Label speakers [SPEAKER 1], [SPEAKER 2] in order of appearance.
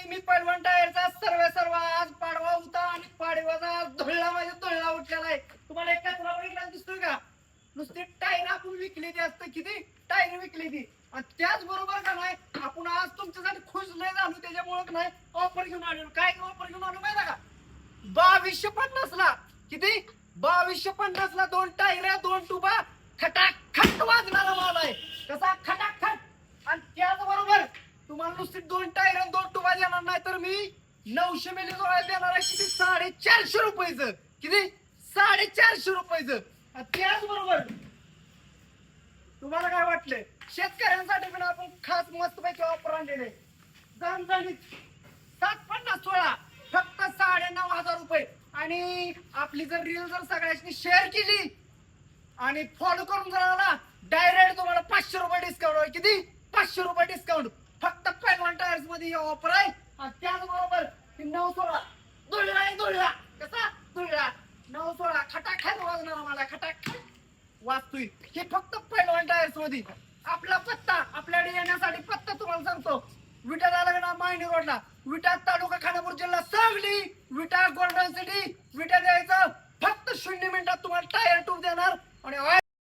[SPEAKER 1] मी पैलवान टायरचा सर्व आज पाडवा होता आणि पाडव्याचा धुळला माझ्या धुळला उठलेला आहे. तुम्हाला एक कचरा बघितला दिसतोय का? नुसती टायर आपण विकली ती असतं, किती टायर विकली ती. आणि त्याचबरोबर का नाही आपण आज तुमच्यासाठी खुश नाही झालो त्याच्यामुळे नाही ऑफर घेऊन आलो. काय ऑफर घेऊन आलो माहिती का? 2250 ला किती? 2250 ला 2 टायर 2 टुबा खटाखट वाजणारा माल आहे. कसा खटाखट. आणि त्याचबरोबर तुम्हाला नुसती 2 टायर 2 टुबा देणार नाही तर मी 900 मिली जोळा देणार आहे. किती? 450 रुपयाचं. किती? 450 रुपयाचं. आणि त्याचबरोबर तुम्हाला काय वाटलं? शेतकऱ्यांसाठी पण आपण खास मस्त पैकी ऑफर आणलेले. जणजणीत 750 फक्त 9,500 रुपये. आणि आपली जर रील जर सगळ्यांनी शेअर केली आणि फॉलो करून जर आला डायरेक्ट तुम्हाला 500 रुपये डिस्काउंट आहे. किती? 500 रुपये डिस्काउंट फक्त पैलवान टायर्स मध्ये ऑफर आहे. आणि त्याचबरोबर 916 दुळला कसा दुळला 916 खटाखट वाजणार मला खटाखट वाचतोय. हे फक्त पैलवान टायर्स मध्ये. आपला पत्ता आपल्याकडे येण्यासाठी पत्ता तुम्हाला सांगतो. विटा झाला ना मायनी रोडला, विटा तालुका खानापूर जिल्हा सांगली, विटा